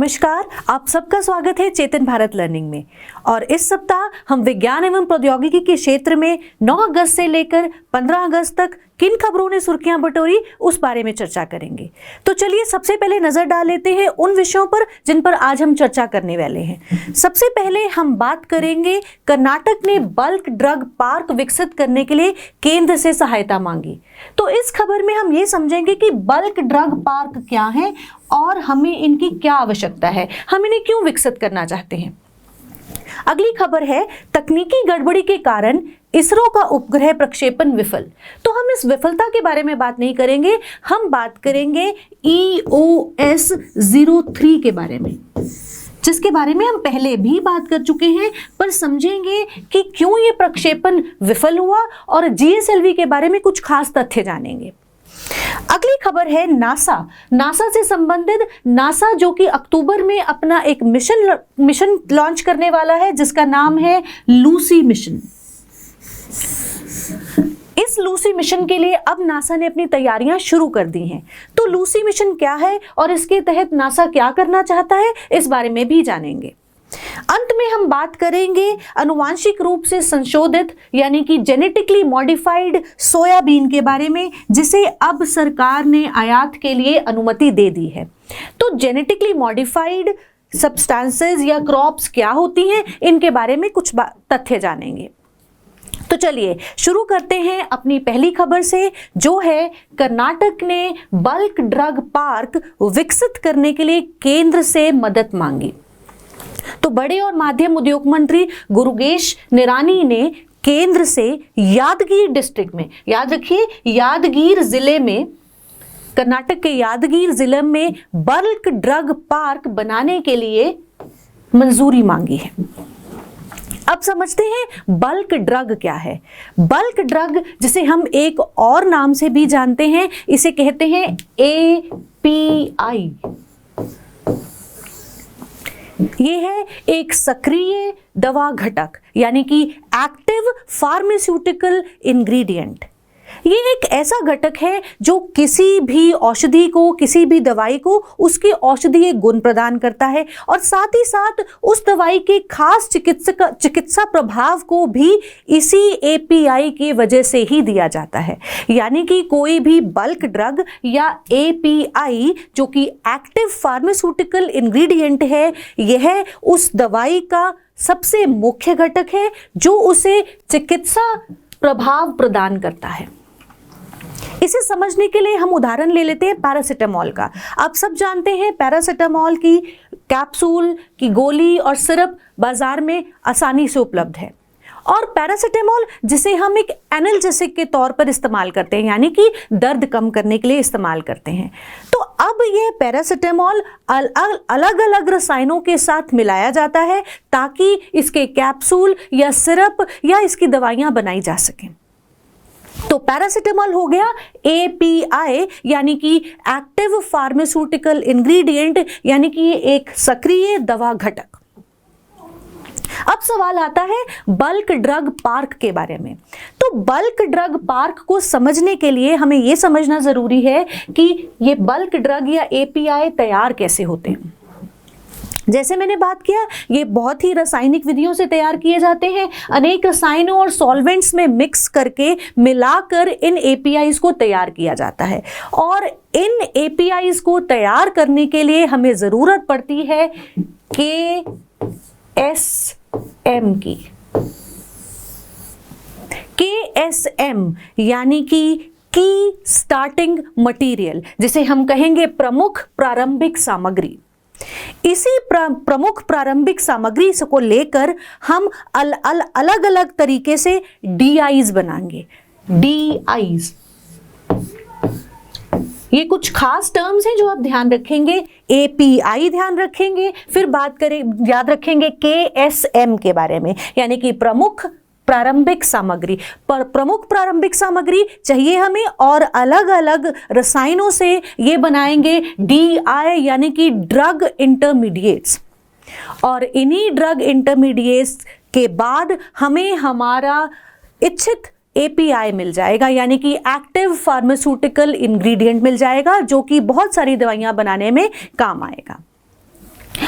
नमस्कार, आप सबका स्वागत है चेतन भारत लर्निंग में। और इस सप्ताह हम विज्ञान एवं प्रौद्योगिकी के क्षेत्र में 9 अगस्त से लेकर 15 अगस्त तक किन खबरों ने सुर्खियां बटोरी उस बारे में चर्चा करेंगे। तो चलिए सबसे पहले नजर डाल लेते हैं उन विषयों पर जिन पर आज हम चर्चा करने वाले हैं। सबसे पहले हम बात करेंगे, कर्नाटक ने बल्क ड्रग पार्क विकसित करने के लिए केंद्र से सहायता मांगी। तो इस खबर में हम ये समझेंगे कि बल्क ड्रग पार्क क्या है और हमें इनकी क्या आवश्यकता है, हम इन्हें क्यों विकसित करना चाहते हैं। अगली खबर है, तकनीकी गड़बड़ी के कारण इसरो का उपग्रह प्रक्षेपण विफल। तो हम इस विफलता के बारे में बात नहीं करेंगे, हम बात करेंगे EOS-03 के बारे में, जिसके बारे में हम पहले भी बात कर चुके हैं, पर समझेंगे कि क्यों ये प्रक्षेपण विफल हुआ और GSLV के बारे में कुछ खास तथ्य जानेंगे। अगली खबर है नासा से संबंधित। नासा जो कि अक्टूबर में अपना एक मिशन लॉन्च करने वाला है जिसका नाम है लूसी मिशन। इस लूसी मिशन के लिए अब नासा ने अपनी तैयारियां शुरू कर दी हैं। तो लूसी मिशन क्या है और इसके तहत नासा क्या करना चाहता है, इस बारे में भी जानेंगे। अंत में हम बात करेंगे अनुवांशिक रूप से संशोधित यानी कि जेनेटिकली मॉडिफाइड सोयाबीन के बारे में, जिसे अब सरकार ने आयात के लिए अनुमति दे दी है। तो जेनेटिकली मॉडिफाइड सब्सटेंसेस या क्रॉप्स क्या होती हैं, इनके बारे में कुछ तथ्य जानेंगे। तो चलिए शुरू करते हैं अपनी पहली खबर से, जो है कर्नाटक ने बल्क ड्रग पार्क विकसित करने के लिए केंद्र से मदद मांगी। तो बड़े और माध्यम उद्योग मंत्री गुरुगेश निरानी ने केंद्र से यादगीर डिस्ट्रिक्ट में, याद रखिए यादगीर जिले में, कर्नाटक के यादगीर जिले में बल्क ड्रग पार्क बनाने के लिए मंजूरी मांगी है। अब समझते हैं बल्क ड्रग क्या है। बल्क ड्रग, जिसे हम एक और नाम से भी जानते हैं, इसे कहते हैं API। ये है एक सक्रिय दवा घटक यानी कि एक्टिव फार्मास्यूटिकल इंग्रेडिएंट। ये एक ऐसा घटक है जो किसी भी औषधि को, किसी भी दवाई को उसके औषधीय गुण प्रदान करता है और साथ ही साथ उस दवाई के खास चिकित्सा प्रभाव को भी इसी API की वजह से ही दिया जाता है। यानी कि कोई भी बल्क ड्रग या API जो कि एक्टिव फार्मास्यूटिकल इंग्रेडिएंट है, यह उस दवाई का सबसे मुख्य घटक है जो उसे चिकित्सा प्रभाव प्रदान करता है। इसे समझने के लिए हम उदाहरण ले लेते हैं पैरासिटामोल का। आप सब जानते हैं पैरासिटामोल की कैप्सूल, की गोली और सिरप बाजार में आसानी से उपलब्ध है। और पैरासिटामोल जिसे हम एक एनाल्जेसिक के तौर पर इस्तेमाल करते हैं, यानी कि दर्द कम करने के लिए इस्तेमाल करते हैं। तो अब यह पैरासिटामोल अलग अलग रसायनों के साथ मिलाया जाता है ताकि इसके कैप्सूल या सिरप या इसकी दवाइयां बनाई जा सकें। तो पैरासिटामोल हो गया API यानी कि एक्टिव फार्मास्यूटिकल इंग्रेडिएंट, यानी कि ये एक सक्रिय दवा घटक। अब सवाल आता है बल्क ड्रग पार्क के बारे में। तो बल्क ड्रग पार्क को समझने के लिए हमें यह समझना जरूरी है कि ये बल्क ड्रग या API तैयार कैसे होते हैं। जैसे मैंने बात किया, ये बहुत ही रासायनिक विधियों से तैयार किए जाते हैं। अनेक रसायनों और सॉल्वेंट्स में मिक्स करके मिलाकर इन APIs को तैयार किया जाता है। और इन APIs को तैयार करने के लिए हमें ज़रूरत पड़ती है KSM की। KSM यानी कि की स्टार्टिंग मटेरियल, जिसे हम कहेंगे प्रमुख प्रारंभिक सामग्री। इसी प्रमुख प्रारंभिक सामग्री को लेकर हम अलग अलग तरीके से DIs बनाएंगे। DIs ये कुछ खास टर्म्स हैं जो आप ध्यान रखेंगे। API ध्यान रखेंगे, फिर बात करें, याद रखेंगे KSM के बारे में, यानी कि प्रमुख प्रारंभिक सामग्री। पर प्रमुख प्रारंभिक सामग्री चाहिए हमें और अलग अलग रसायनों से ये बनाएंगे DI यानी कि ड्रग इंटरमीडिएट्स। और इन्हीं ड्रग इंटरमीडिएट्स के बाद हमें हमारा इच्छित API मिल जाएगा, यानी कि एक्टिव फार्मास्यूटिकल इंग्रेडिएंट मिल जाएगा, जो कि बहुत सारी दवाइयां बनाने में काम आएगा।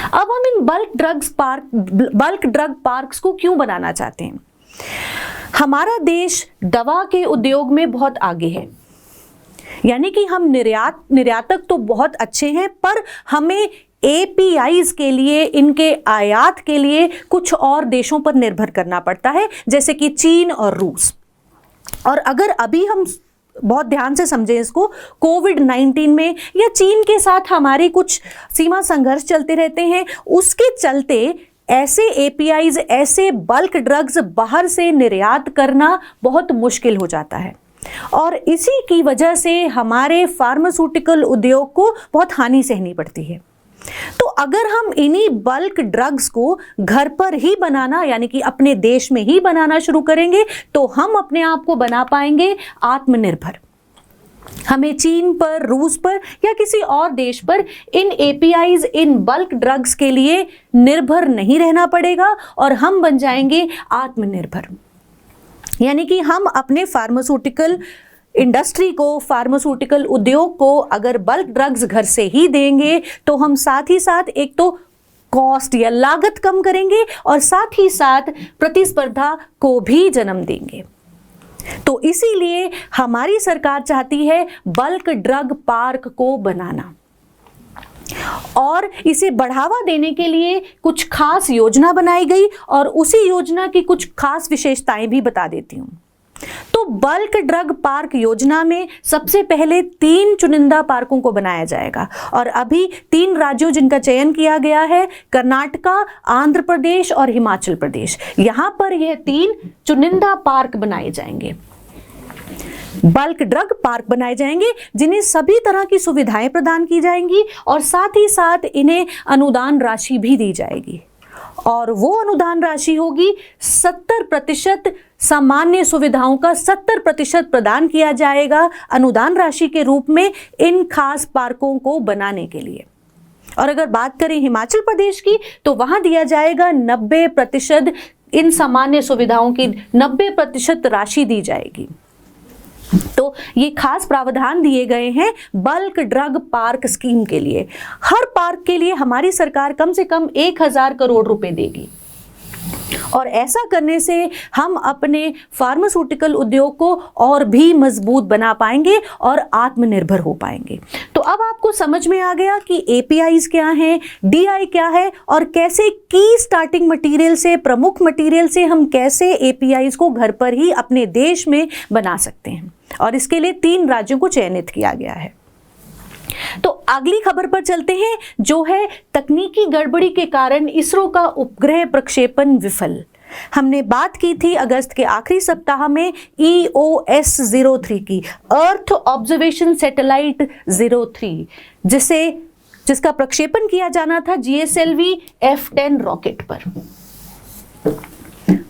अब हम इन बल्क ड्रग पार्क्स को क्यों बनाना चाहते हैं? हमारा देश दवा के उद्योग में बहुत आगे है, यानी कि हम निर्यातक तो बहुत अच्छे हैं, पर हमें APIs के लिए, इनके आयात के लिए कुछ और देशों पर निर्भर करना पड़ता है, जैसे कि चीन और रूस। और अगर अभी हम बहुत ध्यान से समझें इसको, कोविड-19 में या चीन के साथ हमारे कुछ सीमा संघर्ष चलते रहते हैं, उसके चलते ऐसे APIs, ऐसे बल्क ड्रग्स बाहर से निर्यात करना बहुत मुश्किल हो जाता है, और इसी की वजह से हमारे फार्मास्यूटिकल उद्योग को बहुत हानि सहनी पड़ती है। तो अगर हम इन्हीं बल्क ड्रग्स को घर पर ही बनाना, यानी कि अपने देश में ही बनाना शुरू करेंगे, तो हम अपने आप को बना पाएंगे आत्मनिर्भर। हमें चीन पर, रूस पर या किसी और देश पर इन APIs, इन बल्क ड्रग्स के लिए निर्भर नहीं रहना पड़ेगा, और हम बन जाएंगे आत्मनिर्भर। यानी कि हम अपने फार्मास्यूटिकल इंडस्ट्री को, फार्मास्यूटिकल उद्योग को अगर बल्क ड्रग्स घर से ही देंगे, तो हम साथ ही साथ एक तो कॉस्ट या लागत कम करेंगे, और साथ ही साथ प्रतिस्पर्धा को भी जन्म देंगे। तो इसीलिए हमारी सरकार चाहती है बल्क ड्रग पार्क को बनाना, और इसे बढ़ावा देने के लिए कुछ खास योजना बनाई गई, और उसी योजना की कुछ खास विशेषताएं भी बता देती हूं। तो बल्क ड्रग पार्क योजना में सबसे पहले 3 चुनिंदा पार्कों को बनाया जाएगा, और अभी 3 राज्यों जिनका चयन किया गया है, कर्नाटका, आंध्र प्रदेश और हिमाचल प्रदेश, यहां पर यह 3 चुनिंदा पार्क बनाए जाएंगे, बल्क ड्रग पार्क बनाए जाएंगे, जिन्हें सभी तरह की सुविधाएं प्रदान की जाएंगी, और साथ ही साथ इन्हें अनुदान राशि भी दी जाएगी। और वो अनुदान राशि होगी 70%, सामान्य सुविधाओं का 70% प्रदान किया जाएगा अनुदान राशि के रूप में इन खास पार्कों को बनाने के लिए। और अगर बात करें हिमाचल प्रदेश की, तो वहां दिया जाएगा 90%, इन सामान्य सुविधाओं की 90% राशि दी जाएगी। तो ये खास प्रावधान दिए गए हैं बल्क ड्रग पार्क स्कीम के लिए। हर पार्क के लिए हमारी सरकार कम से कम 1000 करोड़ रुपए देगी, और ऐसा करने से हम अपने फार्मास्यूटिकल उद्योग को और भी मजबूत बना पाएंगे और आत्मनिर्भर हो पाएंगे। तो अब आपको समझ में आ गया कि APIs क्या हैं, DI क्या है, और कैसे की स्टार्टिंग मटेरियल से, प्रमुख मटेरियल से हम कैसे APIs को घर पर ही अपने देश में बना सकते हैं, और इसके लिए 3 राज्यों को चयनित किया गया है। तो अगली खबर पर चलते हैं, जो है तकनीकी गड़बड़ी के कारण इसरो का उपग्रह प्रक्षेपण विफल। हमने बात की थी अगस्त के आखिरी सप्ताह में EOS-03 की, अर्थ ऑब्जर्वेशन सैटेलाइट 03, जिसका प्रक्षेपण किया जाना था GSLV F10 रॉकेट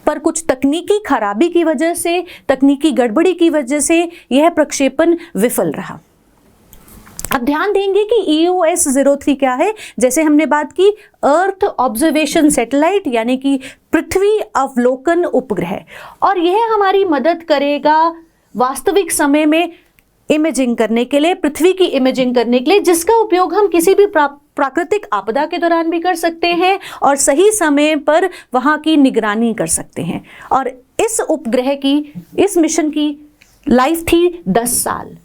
पर कुछ तकनीकी खराबी की वजह से, तकनीकी गड़बड़ी की वजह से यह प्रक्षेपण विफल रहा। अब ध्यान देंगे कि EOS-03 क्या है। जैसे हमने बात की, अर्थ ऑब्जर्वेशन सैटेलाइट, यानी कि पृथ्वी अवलोकन उपग्रह, और यह हमारी मदद करेगा वास्तविक समय में इमेजिंग करने के लिए, पृथ्वी की इमेजिंग करने के लिए, जिसका उपयोग हम किसी भी प्राकृतिक आपदा के दौरान भी कर सकते हैं, और सही समय पर वहां की निगरानी कर सकते हैं। और इस उपग्रह की, इस मिशन की लाइफ थी 10 साल,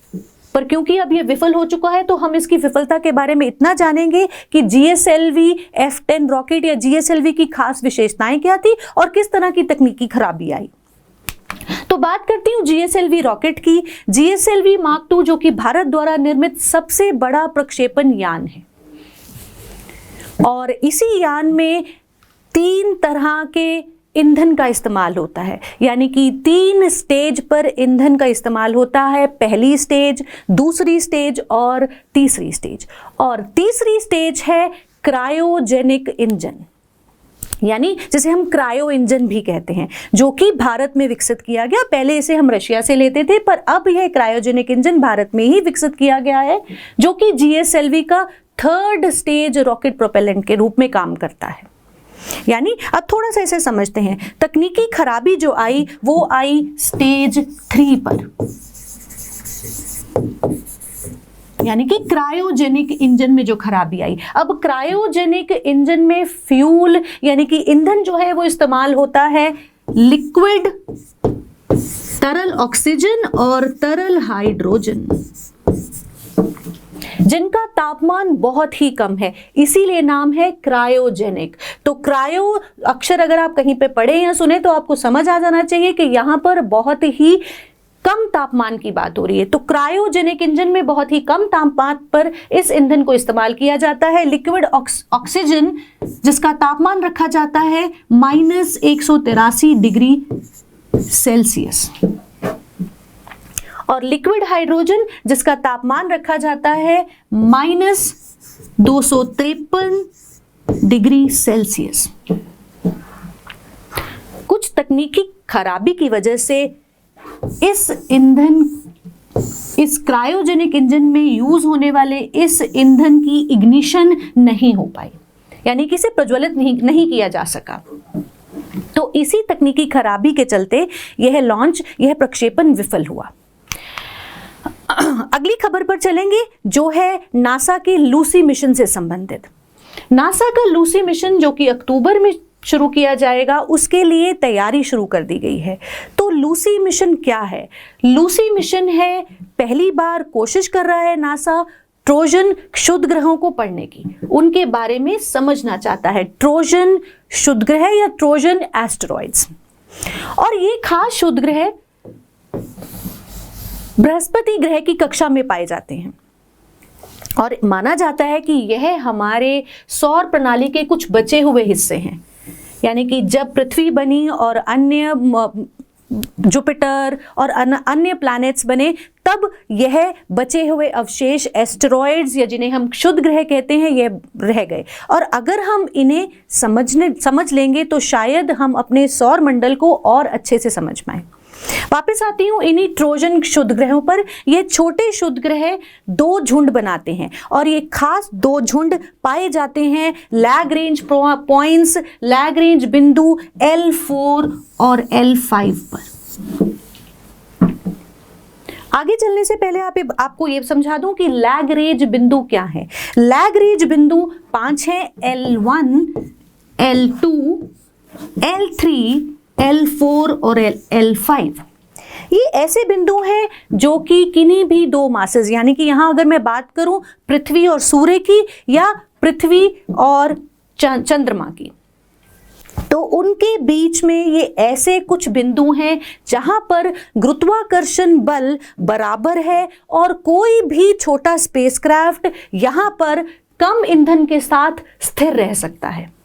पर क्योंकि अब ये विफल हो चुका है, तो हम इसकी विफलता के बारे में इतना जानेंगे कि GSLV F10 रॉकेट या GSLV की खास विशेषताएं क्या थी और किस तरह की तकनीकी खराबी आई। तो बात करती हूँ GSLV रॉकेट की। GSLV Mark II, जो कि भारत द्वारा निर्मित सबसे बड़ा प्रक्षेपण यान है, और इसी यान में 3 तरह के ईंधन का इस्तेमाल होता है, यानी कि 3 स्टेज पर ईंधन का इस्तेमाल होता है। पहली स्टेज, दूसरी स्टेज और तीसरी स्टेज। और तीसरी स्टेज है क्रायोजेनिक इंजन, यानी जिसे हम क्रायो इंजन भी कहते हैं, जो कि भारत में विकसित किया गया। पहले इसे हम रशिया से लेते थे, पर अब यह क्रायोजेनिक इंजन भारत में ही विकसित किया गया है, जो कि GSLV का 3rd स्टेज रॉकेट प्रोपेलेंट के रूप में काम करता है। यानी अब थोड़ा सा इसे समझते हैं। तकनीकी खराबी जो आई, वो आई स्टेज 3 पर। यानी कि क्रायोजेनिक इंजन में जो खराबी आई। अब क्रायोजेनिक इंजन में फ्यूल यानी कि ईंधन जो है वो इस्तेमाल होता है लिक्विड, तरल ऑक्सीजन और तरल हाइड्रोजन, जिनका तापमान बहुत ही कम है, इसीलिए नाम है क्रायोजेनिक। तो क्रायो अक्षर अगर आप कहीं पे पढ़े या सुने तो आपको समझ आ जाना चाहिए कि यहां पर बहुत ही कम तापमान की बात हो रही है। तो क्रायोजेनिक इंजन में बहुत ही कम तापमान पर इस ईंधन को इस्तेमाल किया जाता है। लिक्विड ऑक्सीजन जिसका तापमान रखा जाता है -183 डिग्री सेल्सियस, और लिक्विड हाइड्रोजन जिसका तापमान रखा जाता है -253 डिग्री सेल्सियस। कुछ तकनीकी खराबी की वजह से इस क्रायोजेनिक इंजन में यूज होने वाले इस ईंधन की इग्निशन नहीं हो पाई, यानी कि इसे प्रज्वलित नहीं किया जा सका। तो इसी तकनीकी खराबी के चलते यह प्रक्षेपण विफल हुआ। अगली खबर पर चलेंगे जो है नासा के लूसी मिशन से संबंधित। नासा का लूसी मिशन जो कि अक्टूबर में शुरू किया जाएगा, उसके लिए तैयारी शुरू कर दी गई है। तो लूसी मिशन क्या है? लूसी मिशन है, पहली बार कोशिश कर रहा है नासा ट्रोजन क्षुद्र ग्रहों को पढ़ने की, उनके बारे में समझना चाहता है। ट्रोजन क्षुद्र ग्रह या ट्रोजन एस्टेरॉइड्स, और ये खास क्षुद्र ग्रह बृहस्पति ग्रह की कक्षा में पाए जाते हैं और माना जाता है कि यह हमारे सौर प्रणाली के कुछ बचे हुए हिस्से हैं। यानी कि जब पृथ्वी बनी और अन्य जुपिटर और अन्य प्लैनेट्स बने, तब यह बचे हुए अवशेष एस्टेरॉइड्स या जिन्हें हम क्षुद्र ग्रह कहते हैं, यह रह गए। और अगर हम इन्हें समझ लेंगे तो शायद हम अपने सौर मंडल को और अच्छे से समझ पाएं। वापस आती हूं इन्हीं ट्रोजन क्षुद्र ग्रहों पर। ये छोटे क्षुद्र ग्रह दो झुंड बनाते हैं और ये खास दो झुंड पाए जाते हैं लैग्रेंज पॉइंट्स, लैग्रेंज बिंदु L4 और L5 पर। आगे चलने से पहले आपको ये समझा दूं कि लैग्रेंज बिंदु क्या है। लैग्रेंज बिंदु 5 है, L1, L2, L3, L4 और L5। ये ऐसे बिंदु हैं जो कि किन्हीं भी दो मासेस, यानी कि यहां अगर मैं बात करूं पृथ्वी और सूर्य की या पृथ्वी और चंद्रमा की, तो उनके बीच में ये ऐसे कुछ बिंदु हैं जहां पर गुरुत्वाकर्षण बल बराबर है और कोई भी छोटा स्पेसक्राफ्ट यहां पर कम ईंधन के साथ स्थिर रह सकता है।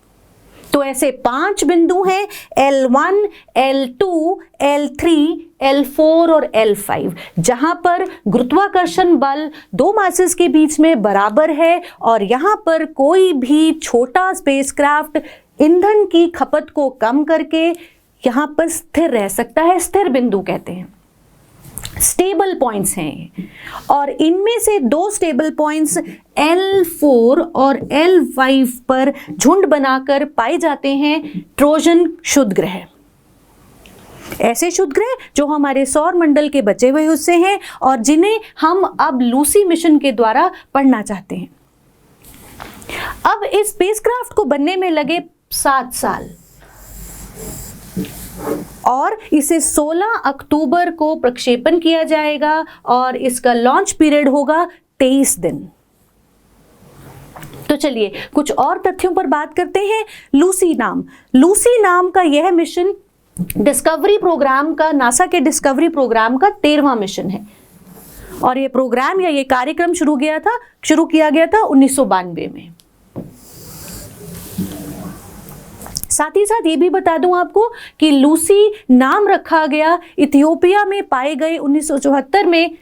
तो ऐसे 5 बिंदु हैं, L1, L2, L3, L4 और L5, जहां पर गुरुत्वाकर्षण बल दो मासेस के बीच में बराबर है और यहां पर कोई भी छोटा स्पेसक्राफ्ट ईंधन की खपत को कम करके यहां पर स्थिर रह सकता है। स्थिर बिंदु कहते हैं, स्टेबल पॉइंट्स हैं। और इनमें से दो स्टेबल पॉइंट्स L4 और L5 पर झुंड बनाकर पाए जाते हैं ट्रोजन क्षुद्र ग्रह। ऐसे क्षुद्र ग्रह जो हमारे सौर मंडल के बचे हुए हिस्से हैं और जिन्हें हम अब लूसी मिशन के द्वारा पढ़ना चाहते हैं। अब इस स्पेसक्राफ्ट को बनने में लगे 7 साल और इसे 16 अक्टूबर को प्रक्षेपण किया जाएगा और इसका लॉन्च पीरियड होगा 23 दिन। तो चलिए कुछ और तथ्यों पर बात करते हैं। लूसी नाम का यह मिशन डिस्कवरी प्रोग्राम का, नासा के डिस्कवरी प्रोग्राम का 13वां मिशन है और यह प्रोग्राम या ये कार्यक्रम शुरू किया गया था 1992 में। साथ ही साथ ये भी बता दूं आपको कि लूसी नाम रखा गया इथियोपिया में पाए गए 1974 में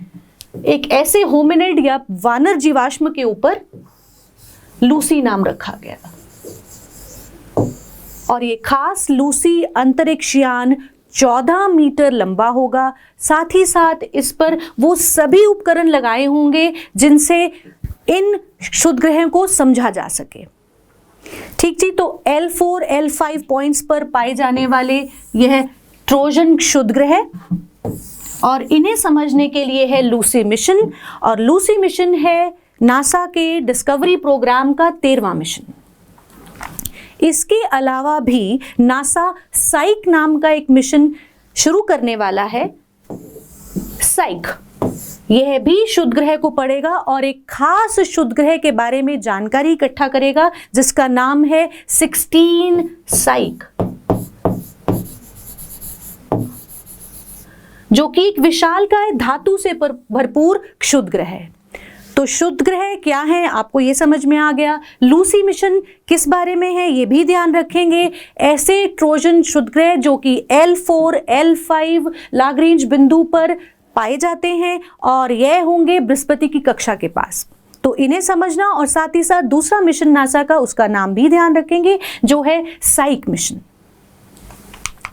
एक ऐसे होमिनिड या वानर जीवाश्म के ऊपर लूसी नाम रखा गया और ये खास लूसी अंतरिक्ष यान 14 मीटर लंबा होगा। साथ ही साथ इस पर वो सभी उपकरण लगाए होंगे जिनसे इन क्षुद्र ग्रहों को समझा जा सके। ठीक जी, तो L4, L5 पॉइंट्स पर पाए जाने वाले यह ट्रोजन क्षुद्र ग्रह और इन्हें समझने के लिए है लूसी मिशन, और लूसी मिशन है नासा के डिस्कवरी प्रोग्राम का 13वां मिशन। इसके अलावा भी नासा साइक नाम का एक मिशन शुरू करने वाला है। साइक यह भी शुद्ध ग्रह को पढ़ेगा और एक खास शुद्ध ग्रह के बारे में जानकारी इकट्ठा करेगा जिसका नाम है 16 साइक, जो कि एक विशालकाय धातु से भरपूर क्षुद्र ग्रह है। तो शुद्ध ग्रह क्या है आपको ये समझ में आ गया। लूसी मिशन किस बारे में है ये भी ध्यान रखेंगे। ऐसे ट्रोजन शुद्ध ग्रह जो कि L4, L5 लाग्रेंज बिंदु पर पाए जाते हैं और यह होंगे बृहस्पति की कक्षा के पास। तो इन्हें समझना, और साथ ही साथ दूसरा मिशन नासा का, उसका नाम भी ध्यान रखेंगे जो है साइक मिशन।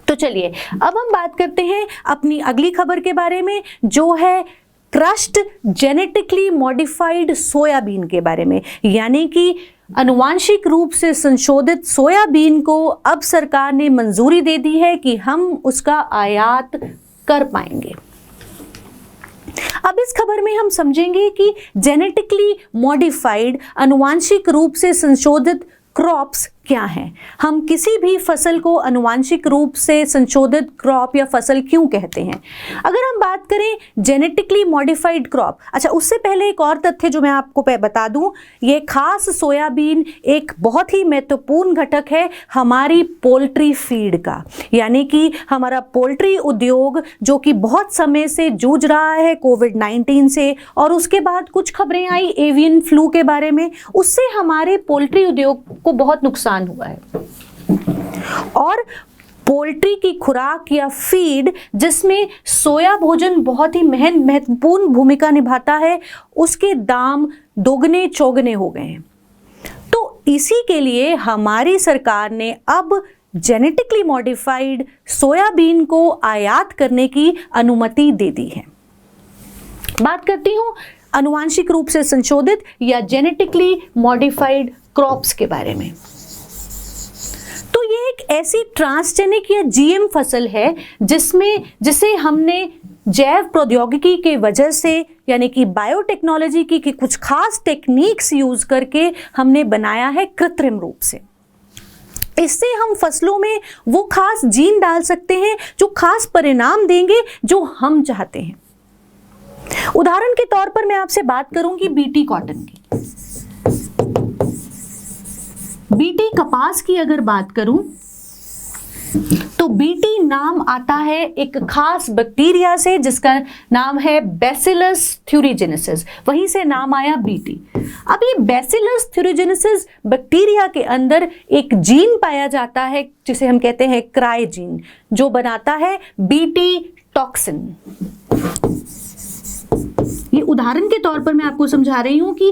तो चलिए अब हम बात करते हैं अपनी अगली खबर के बारे में, जो है क्रश्ड जेनेटिकली मॉडिफाइड सोयाबीन के बारे में। यानी कि अनुवांशिक रूप से संशोधित सोयाबीन को अब सरकार ने मंजूरी दे दी है कि हम उसका आयात कर पाएंगे। अब इस खबर में हम समझेंगे कि जेनेटिकली मॉडिफाइड अनुवांशिक रूप से संशोधित क्रॉप्स क्या हैं। हम किसी भी फसल को अनुवांशिक रूप से संशोधित क्रॉप या फसल क्यों कहते हैं। अगर हम बात करें जेनेटिकली मॉडिफाइड क्रॉप, अच्छा उससे पहले एक और तथ्य जो मैं आपको बता दूं, ये खास सोयाबीन एक बहुत ही महत्वपूर्ण घटक है हमारी पोल्ट्री फीड का। यानी कि हमारा पोल्ट्री उद्योग जो कि बहुत समय से जूझ रहा है कोविड-19 से, और उसके बाद कुछ खबरें आई एवियन फ्लू के बारे में, उससे हमारे पोल्ट्री उद्योग को बहुत नुकसान हुआ है। और पोल्ट्री की खुराक या फीड जिसमें सोया भोजन बहुत ही महत्वपूर्ण भूमिका निभाता है, उसके दाम दोगुने चौगुने हो गए हैं। तो इसी के लिए हमारी सरकार ने अब जेनेटिकली मॉडिफाइड सोयाबीन को आयात करने की अनुमति दे दी है। बात करती हूं अनुवांशिक रूप से संशोधित या जेनेटिकली मॉडिफाइड क्रॉप्स के बारे में। तो ये एक ऐसी ट्रांसजेनिक या जीएम फसल है जिसे हमने जैव प्रौद्योगिकी के वजह से, यानी कि बायोटेक्नोलॉजी की कुछ खास टेक्निक्स यूज करके हमने बनाया है कृत्रिम रूप से। इससे हम फसलों में वो खास जीन डाल सकते हैं जो खास परिणाम देंगे जो हम चाहते हैं। उदाहरण के तौर पर मैं आपसे बात करूंगी बीटी कॉटन की। बीटी कपास की अगर बात करूं तो बीटी नाम आता है एक खास बैक्टीरिया से जिसका नाम है बैसिलस थ्यूरिजेनेसिस, वहीं से नाम आया बीटी। अब ये बैसिलस थ्यूरिजेनेसिस बैक्टीरिया के अंदर एक जीन पाया जाता है जिसे हम कहते हैं क्राई जीन, जो बनाता है बीटी टॉक्सिन। ये उदाहरण के तौर पर मैं आपको समझा रही हूं कि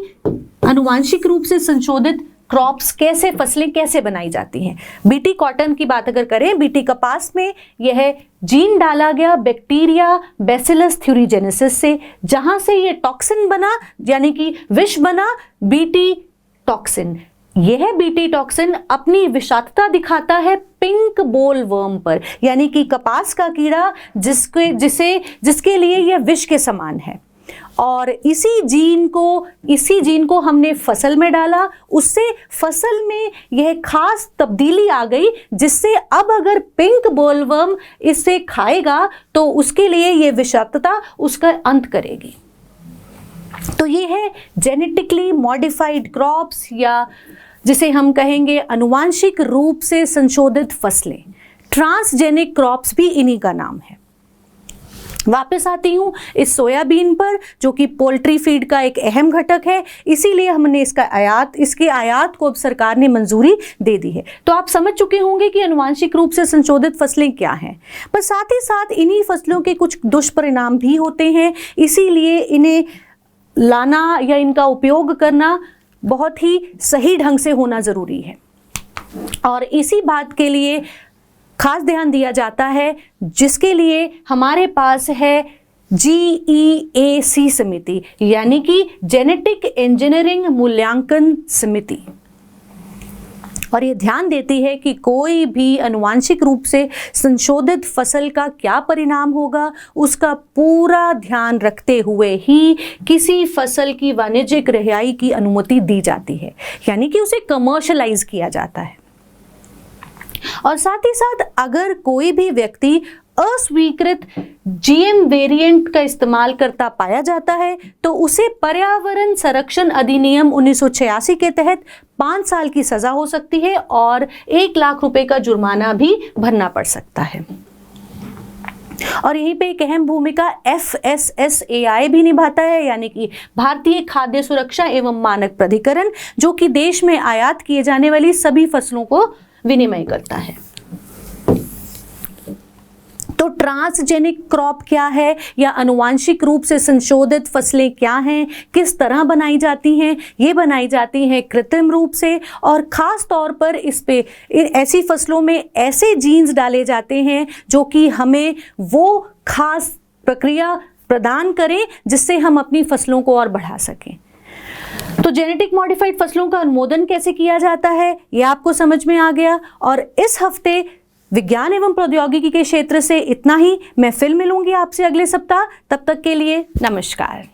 अनुवांशिक रूप से संशोधित क्रॉप्स कैसे, फसलें कैसे बनाई जाती हैं। बीटी कॉटन की बात अगर करें, बीटी कपास में यह जीन डाला गया बैक्टीरिया बैसिलस थ्यूरिजेनेसिस से, जहां से यह टॉक्सिन बना, यानी कि विष बना बीटी टॉक्सिन। यह बीटी टॉक्सिन अपनी विषाक्तता दिखाता है पिंक बोल वर्म पर, यानी कि कपास का कीड़ा जिसके लिए यह विष के समान है। और इसी जीन को हमने फसल में डाला, उससे फसल में यह खास तब्दीली आ गई जिससे अब अगर पिंक बोलवर्म इसे खाएगा तो उसके लिए यह विषाक्तता उसका अंत करेगी। तो ये है जेनेटिकली मॉडिफाइड क्रॉप्स, या जिसे हम कहेंगे अनुवांशिक रूप से संशोधित फसलें। ट्रांसजेनिक क्रॉप्स भी इन्हीं का नाम है। वापस आती हूँ इस सोयाबीन पर, जो कि पोल्ट्री फीड का एक अहम घटक है, इसीलिए हमने इसके आयात को अब सरकार ने मंजूरी दे दी है। तो आप समझ चुके होंगे कि अनुवांशिक रूप से संशोधित फसलें क्या हैं। पर साथ ही साथ इन्हीं फसलों के कुछ दुष्परिणाम भी होते हैं, इसीलिए इन्हें लाना या इनका उपयोग करना बहुत ही सही ढंग से होना जरूरी है। और इसी बात के लिए खास ध्यान दिया जाता है, जिसके लिए हमारे पास है GEAC समिति, यानी कि जेनेटिक इंजीनियरिंग मूल्यांकन समिति। और ये ध्यान देती है कि कोई भी अनुवांशिक रूप से संशोधित फसल का क्या परिणाम होगा, उसका पूरा ध्यान रखते हुए ही किसी फसल की वाणिज्यिक रिहाई की अनुमति दी जाती है, यानी कि उसे कमर्शलाइज किया जाता है। और साथ ही साथ अगर कोई भी व्यक्ति अस्वीकृत जीएम वेरिएंट का इस्तेमाल करता पाया जाता है तो उसे पर्यावरण संरक्षण अधिनियम 1986 के तहत 5 साल की सजा हो सकती है और 1 लाख रुपए का जुर्माना भी भरना पड़ सकता है। और यहीं पे एक अहम भूमिका FSSAI भी निभाता है, यानी कि भारतीय खाद्य सुरक्षा एवं मानक प्राधिकरण, जो कि देश में आयात किए जाने वाली सभी फसलों को विनिमय करता है। तो ट्रांसजेनिक क्रॉप क्या है या अनुवांशिक रूप से संशोधित फसलें क्या हैं, किस तरह बनाई जाती हैं? ये बनाई जाती हैं कृत्रिम रूप से, और ख़ास तौर पर इस पे ऐसी फसलों में ऐसे जीन्स डाले जाते हैं जो कि हमें वो खास प्रक्रिया प्रदान करें जिससे हम अपनी फसलों को और बढ़ा सकें। तो जेनेटिक मॉडिफाइड फसलों का अनुमोदन कैसे किया जाता है ये आपको समझ में आ गया। और इस हफ्ते विज्ञान एवं प्रौद्योगिकी के क्षेत्र से इतना ही। मैं फिर मिलूंगी आपसे अगले सप्ताह, तब तक के लिए नमस्कार।